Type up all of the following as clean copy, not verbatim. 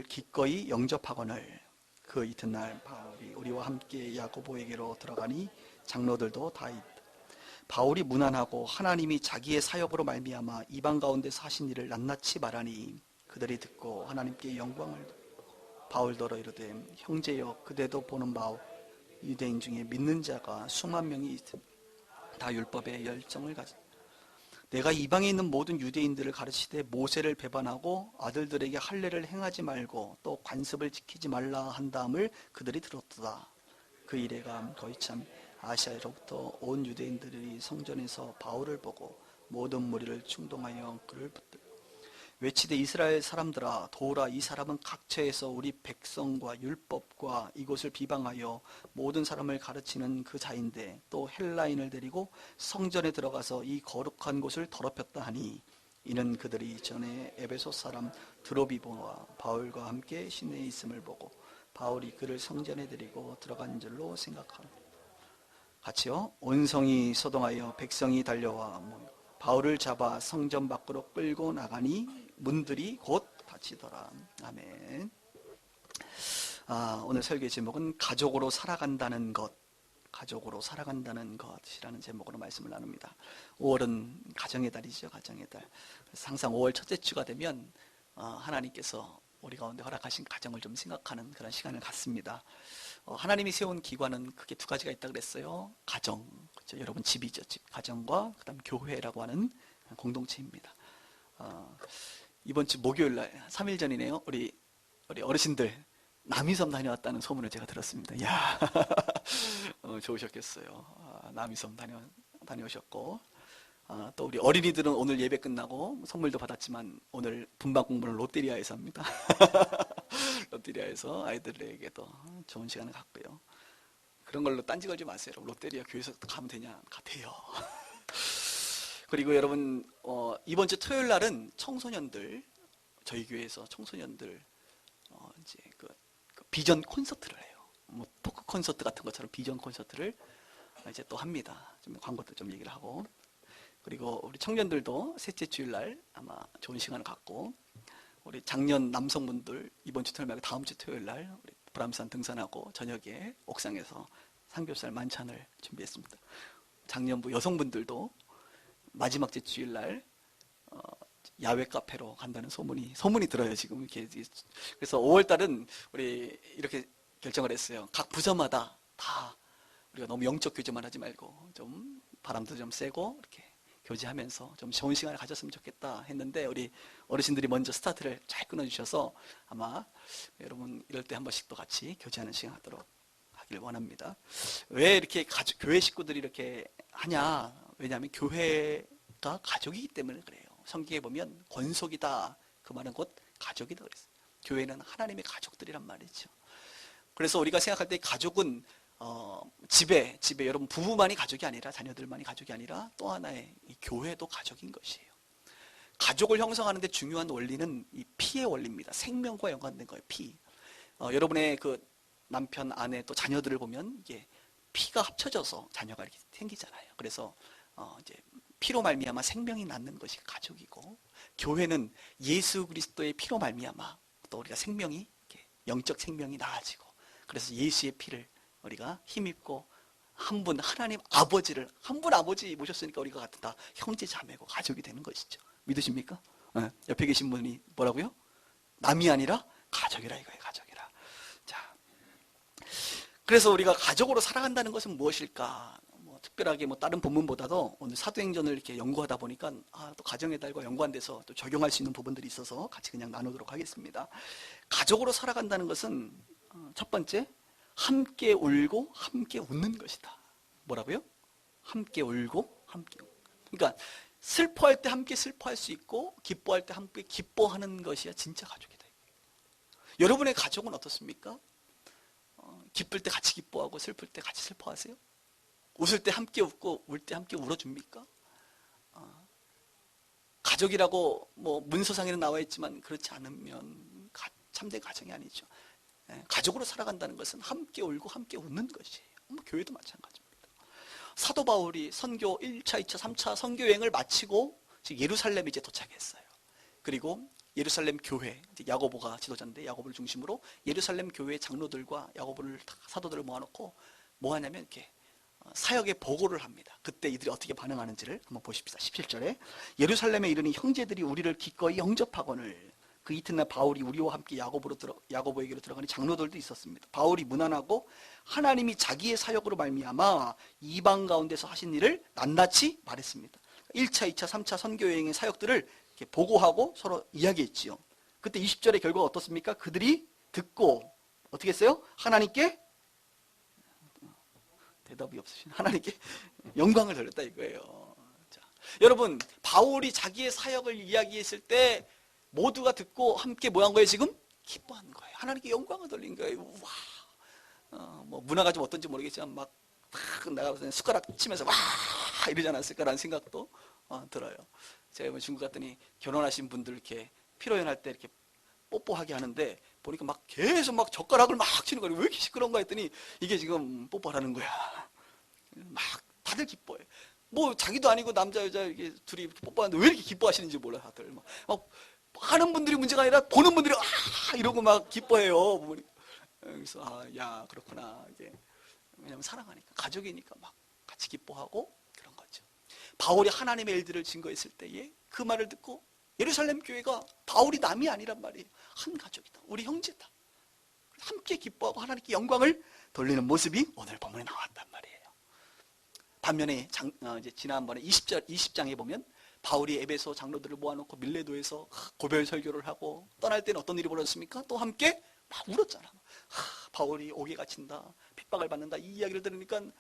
기꺼이 영접하거늘. 그 이튿날 바울이 우리와 함께 야고보에게로 들어가니 장로들도 다 있다. 바울이 문안하고 하나님이 자기의 사역으로 말미암아 이방 가운데서 하신 일을 낱낱이 말하니 그들이 듣고 하나님께 영광을. 바울더러 이르되 형제여 그대도 보는 바오 유대인 중에 믿는 자가 수만 명이 있음 다 율법에 열정을 가진. 내가 이방에 있는 모든 유대인들을 가르치되 모세를 배반하고 아들들에게 할례를 행하지 말고 또 관습을 지키지 말라 한다음을 그들이 들었도다. 그 이래가 거의 참 아시아로부터 온 유대인들이 성전에서 바울을 보고 모든 무리를 충동하여 그를 붙들고 외치되 이스라엘 사람들아 도라 이 사람은 각처에서 우리 백성과 율법과 이곳을 비방하여 모든 사람을 가르치는 그 자인데 또 헬라인을 데리고 성전에 들어가서 이 거룩한 곳을 더럽혔다 하니 이는 그들이 전에 에베소 사람 드로비보와 바울과 함께 시내에 있음을 보고 바울이 그를 성전에 데리고 들어간 줄로 생각하고 같이요. 온 성이 소동하여 백성이 달려와 바울을 잡아 성전 밖으로 끌고 나가니 문들이 곧 닫히더라. 아멘. 오늘 설교의 제목은 가족으로 살아간다는 것, 가족으로 살아간다는 것이라는 제목으로 말씀을 나눕니다. 5월은 가정의 달이죠. 가정의 달. 그래서 항상 5월 첫째 주가 되면 하나님께서 우리 가운데 허락하신 가정을 좀 생각하는 그런 시간을 갖습니다. 하나님이 세운 기관은 크게 두 가지가 있다고 그랬어요. 가정, 그렇죠? 여러분 집이죠. 집, 가정과 그다음 교회라고 하는 공동체입니다. 이번 주 목요일 날 3일 전이네요. 우리 어르신들 남이섬 다녀왔다는 소문을 제가 들었습니다. 이야, 좋으셨겠어요. 남이섬 다녀오셨고 또 우리 어린이들은 오늘 예배 끝나고 선물도 받았지만 오늘 분방 공부를 롯데리아에서 합니다. 롯데리아에서 아이들에게도 좋은 시간을 갖고요. 그런 걸로 딴지 걸지 마세요. 롯데리아 교회에서 가면 되냐? 가대요. 그리고 여러분 이번 주 토요일 날은 청소년들 저희 교회에서 청소년들 이제 그 비전 콘서트를 해요. 뭐 토크 콘서트 같은 것처럼 비전 콘서트를 이제 또 합니다. 좀 광고도 좀 얘기를 하고 그리고 우리 청년들도 셋째 주일 날 아마 좋은 시간을 갖고 우리 작년 남성분들 이번 주 토요일 말고 다음 주 토요일 날 우리 불암산 등산하고 저녁에 옥상에서 삼겹살 만찬을 준비했습니다. 작년부 여성분들도 마지막 주 주일 날 야외 카페로 간다는 소문이 들어요 지금 이렇게. 그래서 5월 달은 우리 이렇게 결정을 했어요. 각 부서마다 다 우리가 너무 영적 교제만 하지 말고 좀 바람도 좀 쐬고 이렇게 교제하면서 좀 좋은 시간을 가졌으면 좋겠다 했는데 우리 어르신들이 먼저 스타트를 잘 끊어주셔서 아마 여러분 이럴 때 한 번씩 또 같이 교제하는 시간 갖도록 하길 원합니다. 왜 이렇게 교회 식구들이 이렇게 하냐? 왜냐하면 교회가 가족이기 때문에 그래요. 성경에 보면 권속이다 그 말은 곧 가족이다 그랬어요. 교회는 하나님의 가족들이란 말이죠. 그래서 우리가 생각할 때 가족은 집에 여러분 부부만이 가족이 아니라 자녀들만이 가족이 아니라 또 하나의 이 교회도 가족인 것이에요. 가족을 형성하는 데 중요한 원리는 이 피의 원리입니다. 생명과 연관된 거예요. 피. 여러분의 그 남편, 아내 또 자녀들을 보면 이게 피가 합쳐져서 자녀가 이렇게 생기잖아요. 그래서 이제 피로 말미암아 생명이 낳는 것이 가족이고 교회는 예수 그리스도의 피로 말미암아 또 우리가 생명이 이렇게 영적 생명이 나아지고 그래서 예수의 피를 우리가 힘입고 한 분 하나님 아버지를 한 분 아버지 모셨으니까 우리가 같은 다 형제 자매고 가족이 되는 것이죠. 믿으십니까? 옆에 계신 분이 뭐라고요? 남이 아니라 가족이라 이거예요. 가족이라. 자, 그래서 우리가 가족으로 살아간다는 것은 무엇일까? 특별하게 다른 본문보다도 오늘 사도행전을 이렇게 연구하다 보니까 또 가정의 달과 연관돼서 또 적용할 수 있는 부분들이 있어서 같이 그냥 나누도록 하겠습니다. 가족으로 살아간다는 것은 첫 번째 함께 울고 함께 웃는 것이다. 뭐라고요? 함께 울고 함께 웃고. 그러니까 슬퍼할 때 함께 슬퍼할 수 있고 기뻐할 때 함께 기뻐하는 것이야 진짜 가족이다. 여러분의 가족은 어떻습니까? 기쁠 때 같이 기뻐하고 슬플 때 같이 슬퍼하세요? 웃을 때 함께 웃고 울 때 함께 울어줍니까? 가족이라고 문서상에는 나와 있지만 그렇지 않으면 참된 가정이 아니죠. 가족으로 살아간다는 것은 함께 울고 함께 웃는 것이에요. 교회도 마찬가지입니다. 사도 바울이 선교 1차, 2차, 3차 선교 여행을 마치고 예루살렘에 이제 도착했어요. 그리고 예루살렘 교회, 이제 야고보가 지도자인데 야고보를 중심으로 예루살렘 교회 장로들과 야고보를 사도들을 모아놓고 뭐 하냐면 이렇게 사역의 보고를 합니다. 그때 이들이 어떻게 반응하는지를 한번 보십시다. 17절에 예루살렘에 이르니 형제들이 우리를 기꺼이 영접하거늘 그 이튿날 바울이 우리와 함께 야고보에게로 들어가니 장로들도 있었습니다. 바울이 무난하고 하나님이 자기의 사역으로 말미암아 이방 가운데서 하신 일을 낱낱이 말했습니다. 1차, 2차, 3차 선교 여행의 사역들을 이렇게 보고하고 서로 이야기했지요. 그때 20절의 결과가 어떻습니까? 그들이 듣고 어떻게 했어요? 하나님께 대답이 없으신 하나님께 영광을 돌렸다 이거예요. 자, 여러분 바울이 자기의 사역을 이야기했을 때 모두가 듣고 함께 뭐 한 거예요 지금? 기뻐한 거예요. 하나님께 영광을 돌린 거예요. 와, 뭐 문화가 좀 어떤지 모르겠지만 막 나가서 숟가락 치면서 와 이러지 않았을까라는 생각도 들어요. 제가 중국 갔더니 결혼하신 분들 이렇게 피로연할 때 이렇게 뽀뽀하게 하는데 보니까 막 계속 막 젓가락을 막 치는 거예요. 왜 이렇게 시끄러운가 했더니 이게 지금 뽀뽀하라는 거야. 막 다들 기뻐해. 뭐 자기도 아니고 남자 여자 이렇게 둘이 이렇게 뽀뽀하는데 왜 이렇게 기뻐하시는지 몰라 다들. 막 하는 분들이 문제가 아니라 보는 분들이 이러고 막 기뻐해요. 그래서 야 그렇구나 이게 왜냐면 사랑하니까 가족이니까 막 같이 기뻐하고 그런 거죠. 바울이 하나님의 일들을 증거했을 때에 그 말을 듣고 예루살렘 교회가 바울이 남이 아니란 말이에요. 한 가족이다. 우리 형제다. 함께 기뻐하고 하나님께 영광을 돌리는 모습이 오늘 본문에 나왔단 말이에요. 반면에 이제 지난번에 20장에 보면 바울이 에베소 장로들을 모아놓고 밀레도에서 고별 설교를 하고 떠날 때는 어떤 일이 벌어졌습니까? 또 함께 막 울었잖아. 바울이 옥에 갇힌다, 핍박을 받는다 이 이야기를 들으니까 막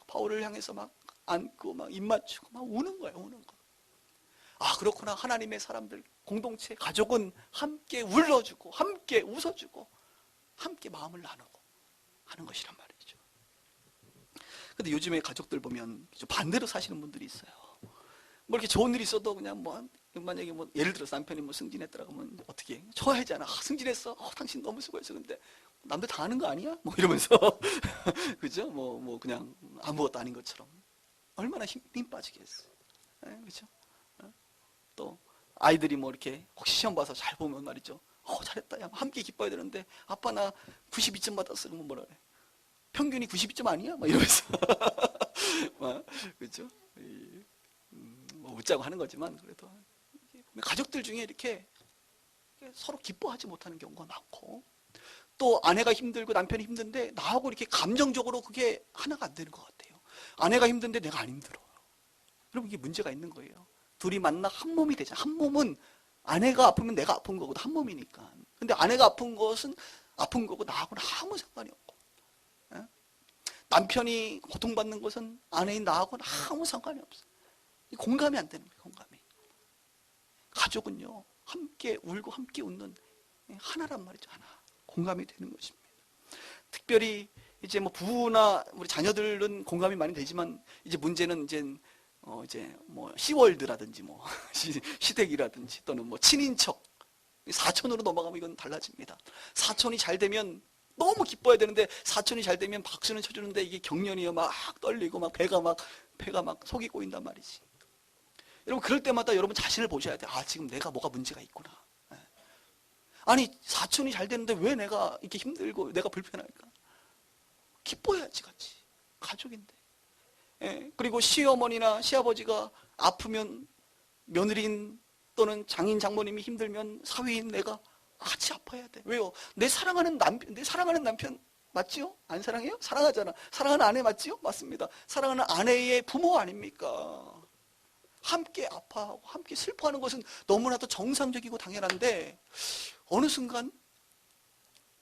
바울을 향해서 막 안고 막 입 맞추고 막 우는 거예요. 우는 거. 그렇구나. 하나님의 사람들 공동체 가족은 함께 울어주고 함께 웃어주고 함께 마음을 나누고 하는 것이란 말이죠. 근데 요즘에 가족들 보면 좀 반대로 사시는 분들이 있어요. 뭐 이렇게 좋은 일이 있어도 그냥 만약에 예를 들어서 남편이 승진했더라 그러면 어떻게 해? 좋아하잖아. 승진했어. 당신 너무 수고했어. 근데 남들 다 하는 거 아니야? 뭐 이러면서 그죠? 그냥 아무것도 아닌 것처럼 얼마나 힘 빠지겠어. 그죠? 또 아이들이 뭐 이렇게 혹시 시험 봐서 잘 보면 말이죠. 잘했다. 야, 함께 기뻐야 되는데 아빠 나 92점 받았어. 그러면 뭐라 그래? 평균이 92점 아니야? 막 이러면서 그죠? 뭐 웃자고 하는 거지만 그래도 가족들 중에 이렇게 서로 기뻐하지 못하는 경우가 많고 또 아내가 힘들고 남편이 힘든데 나하고 이렇게 감정적으로 그게 하나가 안 되는 것 같아요. 아내가 힘든데 내가 안 힘들어요. 여러분 이게 문제가 있는 거예요. 둘이 만나 한 몸이 되잖아. 한 몸은 아내가 아프면 내가 아픈 거고 한 몸이니까. 근데 아내가 아픈 것은 아픈 거고 나하고는 아무 상관이 없고 남편이 고통받는 것은 아내인 나하고는 아무 상관이 없어. 공감이 안 되는 거예요. 공감이. 가족은요 함께 울고 함께 웃는 하나란 말이죠. 하나. 공감이 되는 것입니다. 특별히 이제 뭐 부부나 우리 자녀들은 공감이 많이 되지만 이제 문제는 이제 뭐 시월드라든지 뭐 시댁이라든지 또는 뭐 친인척 사촌으로 넘어가면 이건 달라집니다. 사촌이 잘 되면 너무 기뻐야 되는데 사촌이 잘 되면 박수는 쳐주는데 이게 경련이요 막 떨리고 막 배가 막 속이 꼬인단 말이지. 여러분 그럴 때마다 여러분 자신을 보셔야 돼. 지금 내가 뭐가 문제가 있구나. 아니 사촌이 잘 되는데 왜 내가 이렇게 힘들고 내가 불편할까? 기뻐야지 같이. 가족인데. 그리고 시어머니나 시아버지가 아프면 며느리인 또는 장인 장모님이 힘들면 사위인 내가 같이 아파야 돼. 왜요? 내 사랑하는 남편 맞지요? 안 사랑해요? 사랑하잖아. 사랑하는 아내 맞지요? 맞습니다. 사랑하는 아내의 부모 아닙니까? 함께 아파하고 함께 슬퍼하는 것은 너무나도 정상적이고 당연한데 어느 순간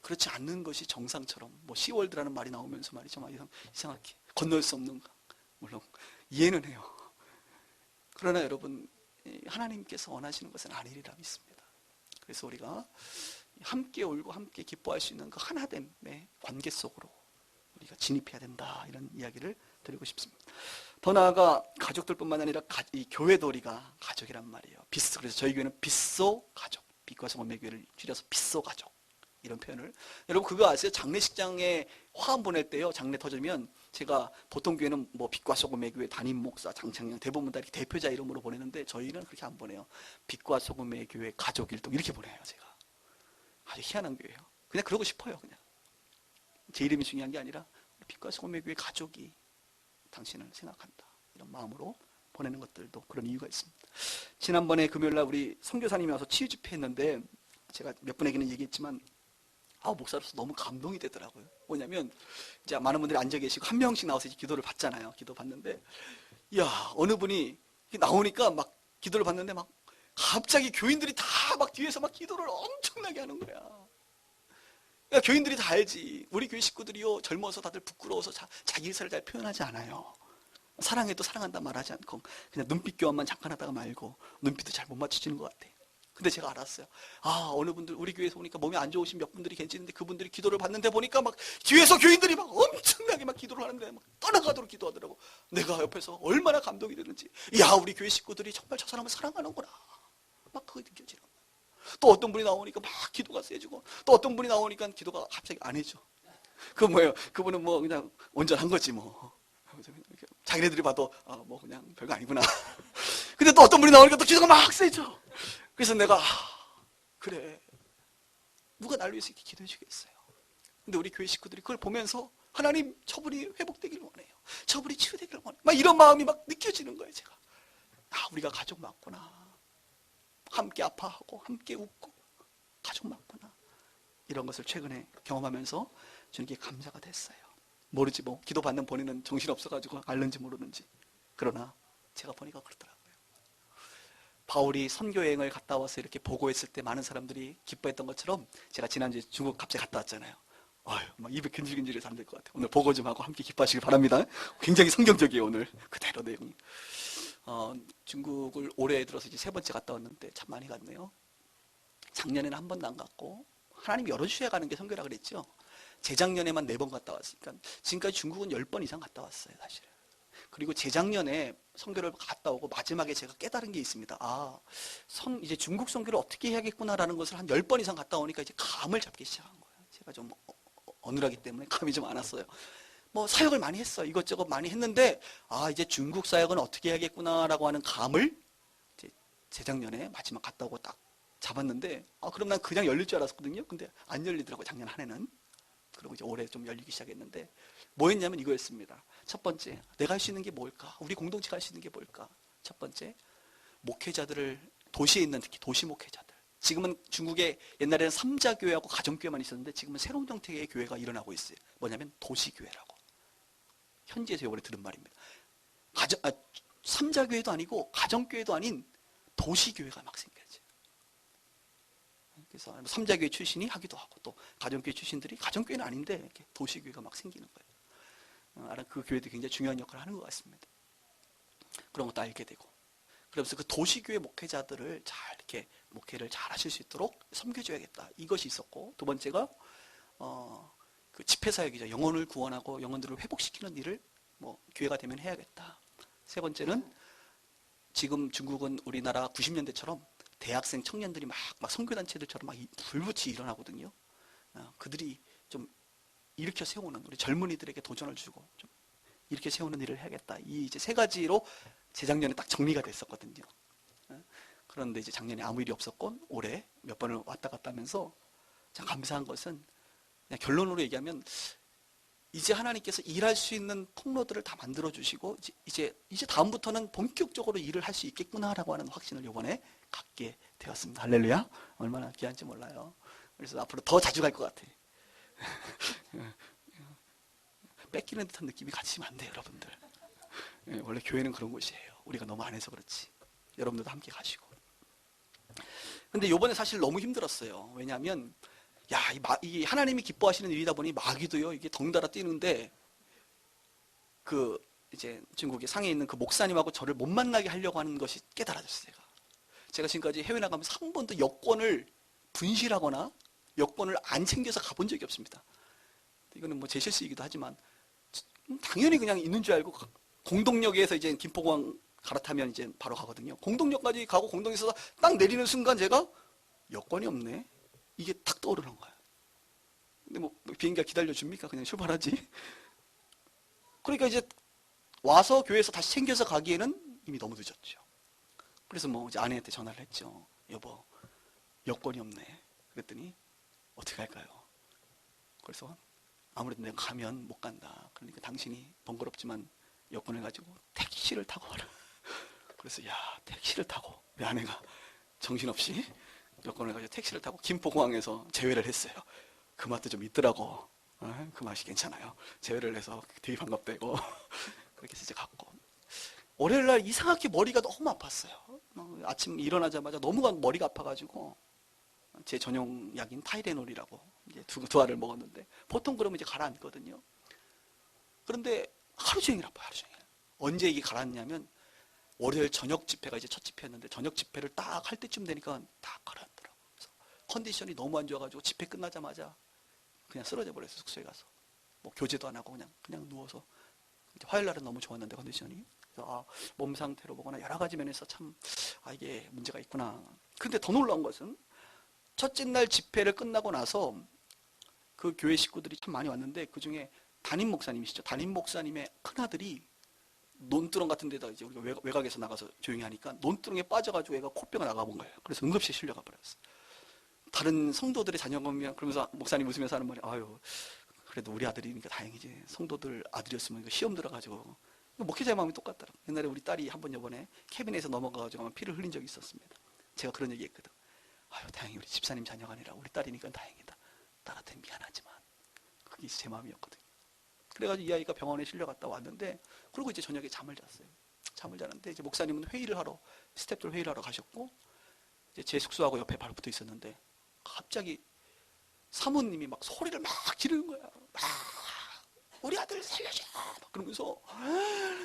그렇지 않는 것이 정상처럼 뭐 시월드라는 말이 나오면서 말이죠. 막 이상하게 건널 수 없는 거. 물론 이해는 해요. 그러나 여러분 하나님께서 원하시는 것은 아니리라 믿습니다. 그래서 우리가 함께 울고 함께 기뻐할 수 있는 그 하나됨의 관계 속으로 우리가 진입해야 된다 이런 이야기를 드리고 싶습니다. 더 나아가 가족들뿐만 아니라 이 교회도 우리가 가족이란 말이에요. 그래서 저희 교회는 빗소 가족, 빛과 성원의 교회를 줄여서 빗소 가족 이런 표현을. 여러분 그거 아세요? 장례식장에 화환 보낼 때요. 장례 터지면 제가 보통 교회는 뭐 빛과 소금의 교회 담임 목사 장창영 대부분 다 이렇게 대표자 이름으로 보내는데 저희는 그렇게 안 보내요. 빛과 소금의 교회 가족 일동 이렇게 보내요. 제가 아주 희한한 교회예요. 그냥 그러고 싶어요. 그냥 제 이름이 중요한 게 아니라 빛과 소금의 교회 가족이 당신을 생각한다 이런 마음으로 보내는 것들도 그런 이유가 있습니다. 지난번에 금요일날 우리 선교사님이 와서 치유 집회 했는데 제가 몇 분에게는 얘기했지만 목사로서 너무 감동이 되더라고요. 뭐냐면 이제 많은 분들이 앉아 계시고 한 명씩 나와서 이제 기도를 받잖아요. 기도 받는데 어느 분이 나오니까 막 기도를 받는데 막 갑자기 교인들이 다 막 뒤에서 막 기도를 엄청나게 하는 거야. 그러니까 교인들이 다 알지. 우리 교회 식구들이요 젊어서 다들 부끄러워서 자기 의사를 잘 표현하지 않아요. 사랑해도 사랑한다 말하지 않고 그냥 눈빛 교환만 잠깐 하다가 말고 눈빛도 잘 못 맞추시는 것 같아. 근데 제가 알았어요. 어느 분들 우리 교회에서 보니까 몸이 안 좋으신 몇 분들이 계시는데 그분들이 기도를 받는데 보니까 막 뒤에서 교인들이 막 엄청나게 막 기도를 하는데 막 떠나가도록 기도하더라고. 내가 옆에서 얼마나 감동이 되는지. 우리 교회 식구들이 정말 저 사람을 사랑하는구나. 막 그게 느껴지는 거야. 또 어떤 분이 나오니까 막 기도가 세지고 또 어떤 분이 나오니까 기도가 갑자기 안 해져. 그건 뭐예요? 그분은 뭐 그냥 온전한 거지 뭐. 자기네들이 봐도 뭐 그냥 별거 아니구나. 근데 또 어떤 분이 나오니까 또 기도가 막 세져. 그래서 내가 그래 누가 날 위해서 이렇게 기도해 주겠어요. 근데 우리 교회 식구들이 그걸 보면서 하나님 저분이 회복되기를 원해요. 저분이 치유되기를 원해요. 막 이런 마음이 막 느껴지는 거예요. 제가 우리가 가족 맞구나. 함께 아파하고 함께 웃고 가족 맞구나. 이런 것을 최근에 경험하면서 주님께 감사가 됐어요. 모르지 뭐 기도받는 본인은 정신없어가지고 알는지 모르는지. 그러나 제가 보니까 그렇더라고요. 바울이 선교여행을 갔다 와서 이렇게 보고했을 때 많은 사람들이 기뻐했던 것처럼 제가 지난주에 중국 갑자기 갔다 왔잖아요. 막 입이 근질근질해서 안 될 것 같아요. 오늘 보고 좀 하고 함께 기뻐하시길 바랍니다. 굉장히 성경적이에요. 오늘 그대로 내용이. 중국을 올해 들어서 이제 3번째 갔다 왔는데 참 많이 갔네요. 작년에는 한 번도 안 갔고 하나님이 열어주셔야 가는 게 선교라 그랬죠. 재작년에만 4번 갔다 왔으니까 지금까지 중국은 10번 이상 갔다 왔어요. 사실은. 그리고 재작년에 선교를 갔다 오고 마지막에 제가 깨달은 게 있습니다. 이제 중국 선교를 어떻게 해야겠구나라는 것을 한 10번 이상 갔다 오니까 이제 감을 잡기 시작한 거예요. 제가 좀 어눌하기 때문에 감이 좀 안 왔어요. 뭐 사역을 많이 했어요. 이것저것 많이 했는데 이제 중국 사역은 어떻게 해야겠구나라고 하는 감을 이제 재작년에 마지막 갔다 오고 딱 잡았는데 그럼 난 그냥 열릴 줄 알았거든요. 근데 안 열리더라고요. 작년 한 해는. 그리고 이제 올해 좀 열리기 시작했는데 뭐 했냐면 이거였습니다. 첫 번째, 내가 할 수 있는 게 뭘까? 우리 공동체가 할 수 있는 게 뭘까? 첫 번째, 목회자들을 도시에 있는 특히 도시 목회자들. 지금은 중국에 옛날에는 삼자교회하고 가정교회만 있었는데 지금은 새로운 형태의 교회가 일어나고 있어요. 뭐냐면 도시교회라고. 현지에서 이번에 들은 말입니다. 삼자교회도 아니고 가정교회도 아닌 도시교회가 막 생겨져. 그래서 삼자교회 출신이 하기도 하고 또 가정교회 출신들이 가정교회는 아닌데 이렇게 도시교회가 막 생기는 거예요. 그 교회도 굉장히 중요한 역할을 하는 것 같습니다. 그런 것도 알게 되고. 그러면서 그 도시교회 목회자들을 잘 이렇게 목회를 잘 하실 수 있도록 섬겨줘야겠다. 이것이 있었고, 두 번째가 그 집회사역이죠. 영혼을 구원하고 영혼들을 회복시키는 일을 뭐 기회가 되면 해야겠다. 세 번째는 지금 중국은 우리나라 90년대처럼 대학생 청년들이 막 선교단체들처럼 막 불붙이 일어나거든요. 그들이 좀 일으켜 세우는 우리 젊은이들에게 도전을 주고 좀 이렇게 세우는 일을 해야겠다. 이 이제 3가지로 재작년에 딱 정리가 됐었거든요. 그런데 이제 작년에 아무 일이 없었고 올해 몇 번을 왔다 갔다 하면서 참 감사한 것은 그냥 결론으로 얘기하면 이제 하나님께서 일할 수 있는 통로들을 다 만들어 주시고 이제 다음부터는 본격적으로 일을 할 수 있겠구나라고 하는 확신을 이번에 갖게 되었습니다. 할렐루야. 얼마나 귀한지 몰라요. 그래서 앞으로 더 자주 갈 것 같아. 뺏기는 듯한 느낌이 같이 안 돼요, 여러분들. 원래 교회는 그런 곳이에요. 우리가 너무 안 해서 그렇지. 여러분들도 함께 가시고. 근데 이번에 사실 너무 힘들었어요. 왜냐하면 이 하나님이 기뻐하시는 일이다 보니 마귀도요, 이게 덩달아 뛰는데, 이제 중국의 상해에 있는 그 목사님하고 저를 못 만나게 하려고 하는 것이 깨달아졌어요, 제가 지금까지 해외 나가면서 한 번도 여권을 분실하거나 여권을 안 챙겨서 가본 적이 없습니다. 이거는 뭐 제 실수이기도 하지만, 당연히 그냥 있는 줄 알고, 공동역에서 이제 김포공항 갈아타면 이제 바로 가거든요. 공동역까지 가고 공동역에서 딱 내리는 순간 제가 여권이 없네. 이게 탁 떠오르는 거예요. 비행기가 기다려줍니까? 그냥 출발하지. 그러니까 이제 와서 교회에서 다시 챙겨서 가기에는 이미 너무 늦었죠. 그래서 뭐 이제 아내한테 전화를 했죠. 여보, 여권이 없네. 그랬더니 어떻게 할까요? 그래서 아무래도 내가 가면 못 간다. 그러니까 당신이 번거롭지만 여권을 가지고 택시를 타고 와라. 그래서 야, 택시를 타고 우리 아내가 정신없이 여권을 가지고 택시를 타고 김포공항에서 제외를 했어요. 그 맛도 좀 있더라고. 그 맛이 괜찮아요. 제외를 해서 되게 반갑대고 그렇게 해서 이제 갔고, 월요일날 이상하게 머리가 너무 아팠어요. 아침 일어나자마자 너무 머리가 아파가지고 제 전용 약인 타이레놀이라고 이제 두 알을 먹었는데, 보통 그러면 이제 가라앉거든요. 그런데 하루 종일 아파요. 하루 종일. 언제 이게 가라앉냐면 월요일 저녁 집회가 이제 첫 집회였는데, 저녁 집회를 딱 할 때쯤 되니까 다 가라앉더라고요. 그래서 컨디션이 너무 안 좋아가지고 집회 끝나자마자 그냥 쓰러져 버렸어요. 숙소에 가서 뭐 교제도 안 하고 그냥 누워서. 이제 화요일 날은 너무 좋았는데 컨디션이. 그래서 몸 상태로 보거나 여러 가지 면에서 참 이게 문제가 있구나. 근데 더 놀라운 것은 첫째 날 집회를 끝나고 나서 그 교회 식구들이 참 많이 왔는데, 그 중에 담임 목사님이시죠. 담임 목사님의 큰아들이 논두렁 같은 데다 이제 우리가 외곽에서 나가서 조용히 하니까 논두렁에 빠져가지고 애가 코뼈가 나가본 거예요. 그래서 응급실에 실려가 버렸어요. 다른 성도들의 자녀가 오면 그러면서 목사님 웃으면서 하는 말이, 아유, 그래도 우리 아들이니까 다행이지. 성도들 아들이었으면 이거 시험 들어가지고. 목회자의 마음이 똑같더라고요. 옛날에 우리 딸이 한 번 요번에 캐빈에서 넘어가가지고 피를 흘린 적이 있었습니다. 제가 그런 얘기 했거든. 아유, 다행히 우리 집사님 자녀가 아니라 우리 딸이니까 다행이다. 딸한테 미안하지만. 그게 제 마음이었거든요. 그래가지고 이 아이가 병원에 실려갔다 왔는데, 그리고 이제 저녁에 잠을 잤어요. 잠을 자는데 이제 목사님은 스태프들 회의를 하러 가셨고, 이제 제 숙소하고 옆에 바로 붙어 있었는데, 갑자기 사모님이 막 소리를 막 지르는 거야. 막 우리 아들 살려줘! 막 그러면서,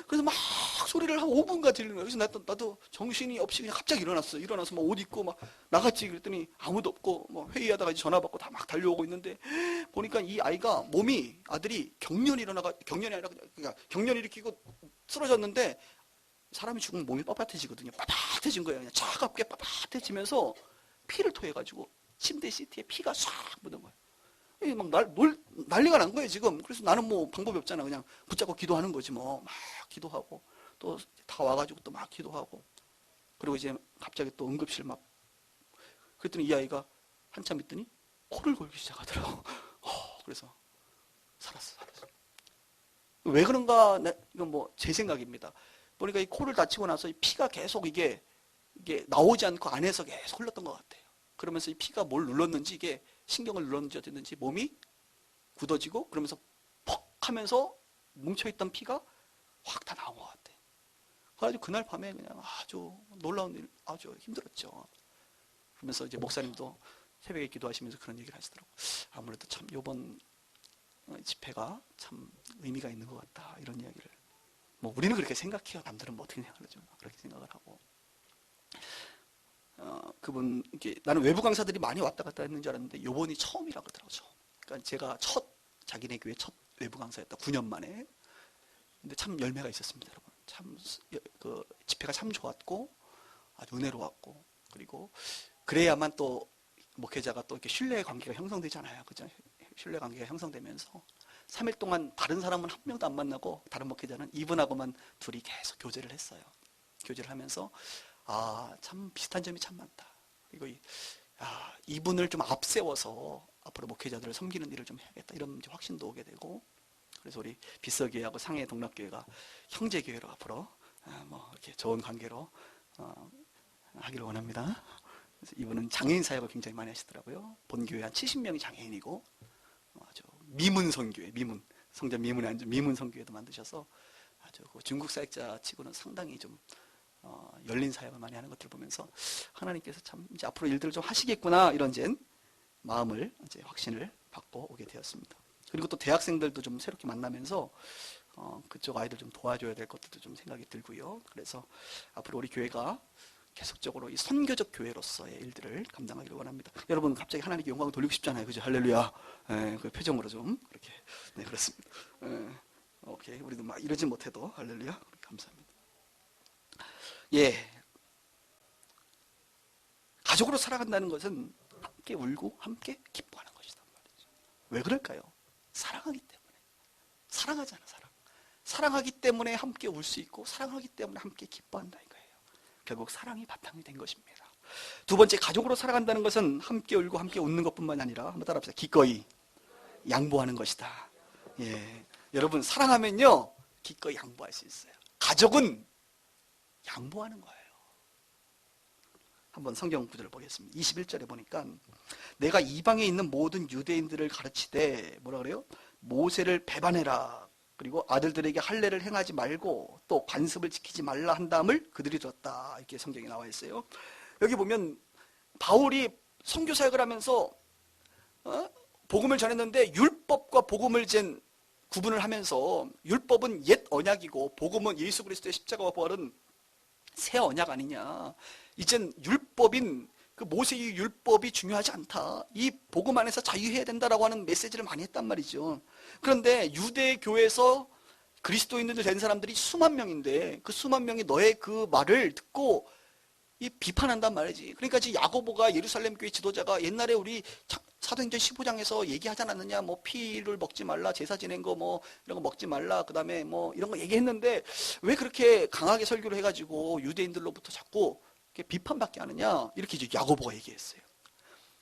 그래서 막 소리를 한 5분간 지르는 거야. 그래서 나도 정신이 없이 그냥 갑자기 일어났어. 일어나서 막 옷 입고 막 나갔지. 그랬더니 아무도 없고, 뭐 회의하다가 이제 전화 받고 다 막 달려오고 있는데, 보니까 이 아이가 아들이 경련이 아니라 그냥 경련 일으키고 쓰러졌는데, 사람이 죽으면 몸이 빳빳해지거든요. 빳빳해진 거예요. 그냥 차갑게 빳빳해지면서 피를 토해가지고 침대 시트에 피가 싹 묻은 거예요. 막 난리가 난 거예요, 지금. 그래서 나는 뭐 방법이 없잖아. 그냥 붙잡고 기도하는 거지 뭐. 막 기도하고, 또 다 와가지고 또 막 기도하고. 그리고 이제 갑자기 또 응급실 막. 그랬더니 이 아이가 한참 있더니 코를 골기 시작하더라고. 그래서 살았어. 왜 그런가, 이건 뭐 제 생각입니다. 보니까 이 코를 다치고 나서 이 피가 계속 이게 나오지 않고 안에서 계속 흘렀던 것 같아요. 그러면서 이 피가 뭘 눌렀는지, 이게 신경을 눌렀는지 어땠는지 몸이 굳어지고, 그러면서 퍽 하면서 뭉쳐있던 피가 확 다 나온 것 같아요. 그래가지고 그날 밤에 그냥 아주 놀라운 일, 아주 힘들었죠. 그러면서 이제 목사님도 새벽에 기도하시면서 그런 얘기를 하시더라고요. 아무래도 참 이번 집회가 참 의미가 있는 것 같다, 이런 이야기를. 뭐 우리는 그렇게 생각해요. 남들은 뭐 어떻게 생각하죠? 그렇게 생각을 하고. 그분, 나는 외부 강사들이 많이 왔다 갔다 했는 줄 알았는데, 요번이 처음이라고 그러더라고요. 처음. 그러니까 제가 자기네 교회 첫 외부 강사였다. 9년 만에. 근데 참 열매가 있었습니다, 여러분. 참, 그 집회가 참 좋았고, 아주 은혜로웠고, 그리고 그래야만 또 목회자가 또 이렇게 신뢰 관계가 형성되잖아요. 그죠? 신뢰 관계가 형성되면서 3일 동안 다른 사람은 한 명도 안 만나고, 다른 목회자는 이분하고만 둘이 계속 교제를 했어요. 교제를 하면서 참 비슷한 점이 참 많다. 그리고 이분을 좀 앞세워서 앞으로 목회자들을 섬기는 일을 좀 해야겠다, 이런 확신도 오게 되고, 그래서 우리 빗서교회하고 상해 동락교회가 형제교회로 앞으로 뭐 이렇게 좋은 관계로 하기를 원합니다. 그래서 이분은 장애인 사역을 굉장히 많이 하시더라고요. 본교회 한 70명이 장애인이고, 아주 미문 선교회, 성전 미문에 앉은 미문 선교회도 만드셔서 아주 중국 사역자 치고는 상당히 좀 열린 사역을 많이 하는 것들을 보면서, 하나님께서 참 이제 앞으로 일들을 좀 하시겠구나, 이런 마음을 이제 확신을 받고 오게 되었습니다. 그리고 또 대학생들도 좀 새롭게 만나면서 그쪽 아이들 좀 도와줘야 될 것들도 좀 생각이 들고요. 그래서 앞으로 우리 교회가 계속적으로 이 선교적 교회로서의 일들을 감당하기를 원합니다. 여러분, 갑자기 하나님께 영광을 돌리고 싶잖아요. 그죠? 할렐루야. 그 표정으로 좀 그렇게. 네, 그렇습니다. 오케이. 우리도 막 이러지 못해도 할렐루야. 감사합니다. 예. 가족으로 살아간다는 것은 함께 울고 함께 기뻐하는 것이란 말이죠. 왜 그럴까요? 사랑하기 때문에. 사랑하잖아, 사랑하기 때문에 함께 울 수 있고 사랑하기 때문에 함께 기뻐한다 이거예요. 결국 사랑이 바탕이 된 것입니다. 두 번째, 가족으로 살아간다는 것은 함께 울고 함께 웃는 것뿐만 아니라, 한번 따라합시다. 기꺼이 양보하는 것이다. 예, 여러분 사랑하면요 기꺼이 양보할 수 있어요. 가족은 양보하는 거예요. 한번 성경 구절을 보겠습니다. 21절에 보니까 내가 이방에 있는 모든 유대인들을 가르치되 뭐라 그래요? 모세를 배반해라. 그리고 아들들에게 할례를 행하지 말고 또 관습을 지키지 말라 한 다음을 그들이 들었다. 이렇게 성경에 나와 있어요. 여기 보면 바울이 선교 사역을 하면서 복음을 전했는데 율법과 복음을 구분을 하면서 율법은 옛 언약이고 복음은 예수 그리스도의 십자가와 부활은 새 언약 아니냐. 이젠 율법인 그 모세의 율법이 중요하지 않다. 이 복음 안에서 자유해야 된다라고 하는 메시지를 많이 했단 말이죠. 그런데 유대 교회에서 그리스도인들 된 사람들이 수만 명인데 그 수만 명이 너의 그 말을 듣고 이 비판한단 말이지. 그러니까 지금 야고보가 예루살렘 교회 지도자가 옛날에 우리 사도행전 15장에서 얘기하지 않았느냐. 뭐 피를 먹지 말라, 제사 지낸 거 뭐 이런 거 먹지 말라, 그 다음에 뭐 이런 거 얘기했는데 왜 그렇게 강하게 설교를 해가지고 유대인들로부터 자꾸 이렇게 비판받게 하느냐. 이렇게 이제 야고보가 얘기했어요.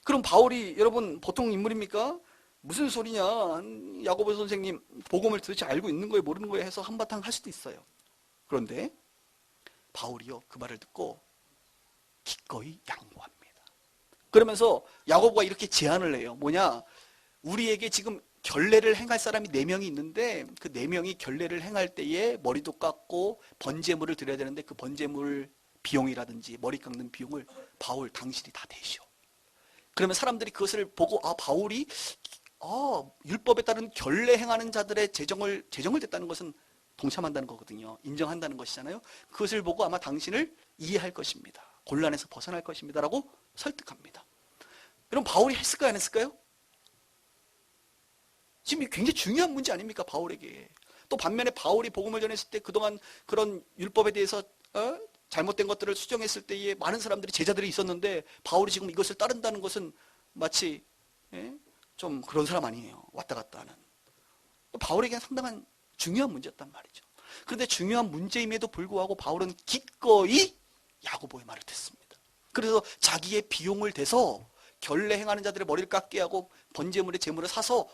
그럼 바울이 여러분 보통 인물입니까? 무슨 소리냐. 야고보 선생님 복음을 도대체 알고 있는 거예요, 모르는 거예요 해서 한바탕 할 수도 있어요. 그런데 바울이요 그 말을 듣고 기꺼이 양보합니다. 그러면서 야고보가 이렇게 제안을 해요. 뭐냐? 우리에게 지금 결례를 행할 사람이 4명이 있는데 그 4명이 결례를 행할 때에 머리도 깎고 번제물을 드려야 되는데 그 번제물 비용이라든지 머리 깎는 비용을 바울 당신이 다 대시오. 그러면 사람들이 그것을 보고 바울이 율법에 따른 결례 행하는 자들의 재정을 됐다는 것은 동참한다는 거거든요. 인정한다는 것이잖아요. 그것을 보고 아마 당신을 이해할 것입니다. 곤란에서 벗어날 것입니다 라고 설득합니다. 여러분 바울이 했을까요 안 했을까요? 지금 굉장히 중요한 문제 아닙니까 바울에게. 또 반면에 바울이 복음을 전했을 때 그동안 그런 율법에 대해서 잘못된 것들을 수정했을 때에 많은 사람들이 제자들이 있었는데 바울이 지금 이것을 따른다는 것은 마치 좀 그런 사람 아니에요. 왔다 갔다 하는. 바울에게는 상당한 중요한 문제였단 말이죠. 그런데 중요한 문제임에도 불구하고 바울은 기꺼이 야고보의 말을 듣습니다. 그래서 자기의 비용을 대서 결례 행하는 자들의 머리를 깎게 하고 번제물의 제물을 사서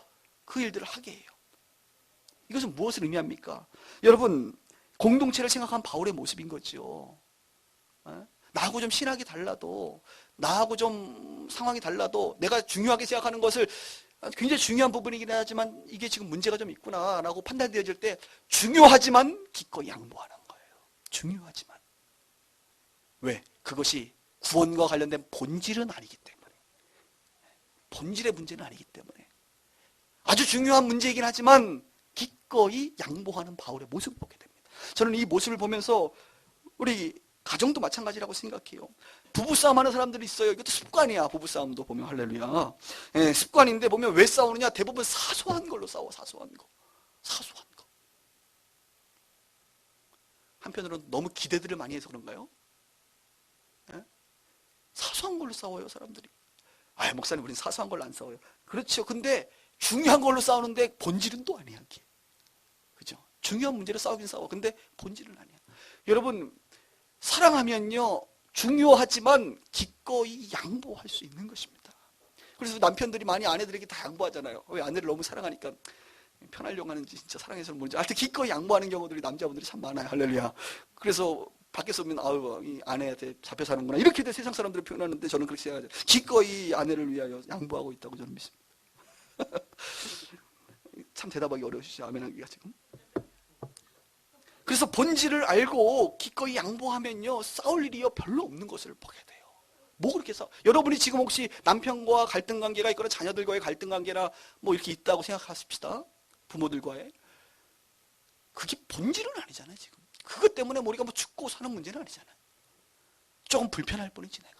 그 일들을 하게 해요. 이것은 무엇을 의미합니까? 여러분 공동체를 생각한 바울의 모습인 거죠. 나하고 좀 신학이 달라도 나하고 좀 상황이 달라도 내가 중요하게 생각하는 것을 굉장히 중요한 부분이긴 하지만 이게 지금 문제가 좀 있구나 라고 판단되어질 때 중요하지만 기꺼이 양보하는 거예요. 중요하지만. 왜? 그것이 구원과 관련된 본질은 아니기 때문에. 본질의 문제는 아니기 때문에. 아주 중요한 문제이긴 하지만 기꺼이 양보하는 바울의 모습을 보게 됩니다. 저는 이 모습을 보면서 우리 가정도 마찬가지라고 생각해요. 부부싸움 하는 사람들이 있어요. 이것도 습관이야. 부부싸움도 보면 할렐루야. 습관인데 보면 왜 싸우느냐. 대부분 사소한 걸로 싸워. 사소한 거. 한편으로는 너무 기대들을 많이 해서 그런가요? 사소한 걸로 싸워요 사람들이. 목사님 우린 사소한 걸로 안 싸워요. 그렇죠. 근데 중요한 걸로 싸우는데 본질은 또 아니야. 그죠? 중요한 문제로 싸우긴 싸워. 근데 본질은 아니야. 여러분 사랑하면요 중요하지만 기꺼이 양보할 수 있는 것입니다. 그래서 남편들이 많이 아내들에게 다 양보하잖아요. 왜? 아내를 너무 사랑하니까. 편하려고 하는지 진짜 사랑해서는 모르지. 하여튼 기꺼이 양보하는 경우들이 남자분들이 참 많아요. 할렐루야. 그래서 밖에서 보면 이 아내한테 잡혀 사는구나 이렇게 세상 사람들이 표현하는데 저는 그렇게 생각하죠. 기꺼이 아내를 위하여 양보하고 있다고 저는 믿습니다. 참 대답하기 어려우시죠. 아멘하기가 지금. 그래서 본질을 알고 기꺼이 양보하면요 싸울 일이요 별로 없는 것을 보게 돼요. 뭐 그렇게 여러분이 지금 혹시 남편과 갈등 관계가 있거나 자녀들과의 갈등 관계나 뭐 이렇게 있다고 생각하십시다. 부모들과의. 그게 본질은 아니잖아요 지금. 그것 때문에 우리가 뭐 죽고 사는 문제는 아니잖아요. 조금 불편할 뿐이지 내가.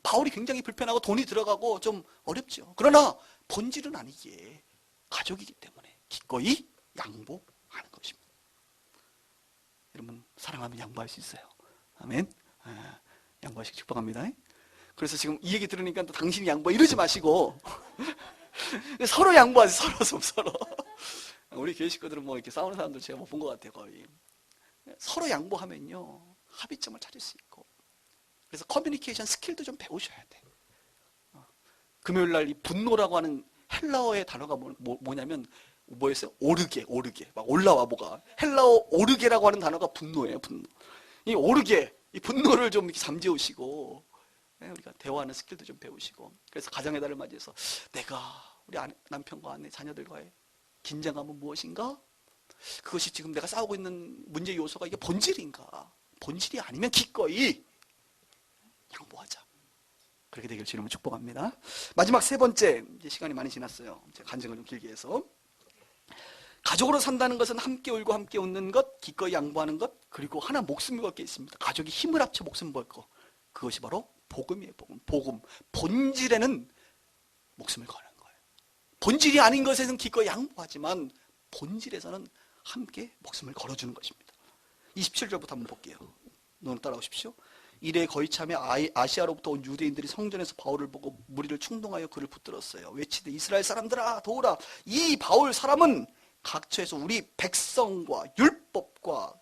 바울이 굉장히 불편하고 돈이 들어가고 좀 어렵죠. 그러나 본질은 아니기에 가족이기 때문에 기꺼이 양보하는 것입니다. 여러분 사랑하면 양보할 수 있어요. 아멘. 양보하시기 축복합니다. 그래서 지금 이 얘기 들으니까 또 당신이 양보 이러지 마시고 서로 양보하세요. 서로. 우리 교회 식구들은 뭐 이렇게 싸우는 사람들 제가 못 본 것 같아요, 거의. 서로 양보하면요, 합의점을 찾을 수 있고. 그래서 커뮤니케이션 스킬도 좀 배우셔야 돼. 금요일 날 이 분노라고 하는 헬라어의 단어가 뭐냐면, 뭐였어요? 오르게. 막 올라와, 뭐가. 헬라어 오르게라고 하는 단어가 분노예요, 분노. 이 오르게, 이 분노를 좀 이렇게 잠재우시고, 우리가 대화하는 스킬도 좀 배우시고. 그래서 가정의 달을 맞이해서 내가 우리 남편과 아내, 자녀들과의 긴장감은 무엇인가? 그것이 지금 내가 싸우고 있는 문제 요소가 이게 본질인가? 본질이 아니면 기꺼이 양보하자. 그렇게 되길 주님은 축복합니다. 마지막 세 번째, 이제 시간이 많이 지났어요. 제가 간증을 좀 길게 해서. 가족으로 산다는 것은 함께 울고 함께 웃는 것, 기꺼이 양보하는 것, 그리고 하나 목숨을 걸게 있습니다. 가족이 힘을 합쳐 목숨을 걸 거. 그것이 바로 복음이에요, 복음. 본질에는 목숨을 거는 거예요. 본질이 아닌 것에는 기꺼이 양보하지만 본질에서는 함께 목숨을 걸어주는 것입니다. 27절부터 한번 볼게요. 너는 따라오십시오. 이래 거의 참에 아시아로부터 온 유대인들이 성전에서 바울을 보고 무리를 충동하여 그를 붙들었어요. 외치되 이스라엘 사람들아 도우라. 이 바울 사람은 각처에서 우리 백성과 율법과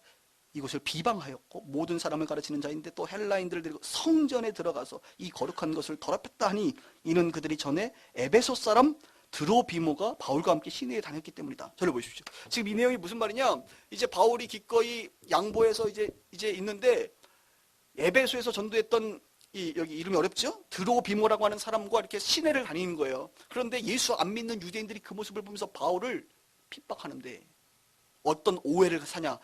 이것을 비방하였고 모든 사람을 가르치는 자인데 또 헬라인들을 데리고 성전에 들어가서 이 거룩한 것을 더럽혔다 하니 이는 그들이 전에 에베소 사람 드로비모가 바울과 함께 시내에 다녔기 때문이다. 저를 보십시오. 지금 이 내용이 무슨 말이냐? 이제 바울이 기꺼이 양보해서 이제 있는데 에베소에서 전도했던 여기 이름이 어렵죠? 드로비모라고 하는 사람과 이렇게 시내를 다니는 거예요. 그런데 예수 안 믿는 유대인들이 그 모습을 보면서 바울을 핍박하는데 어떤 오해를 사냐?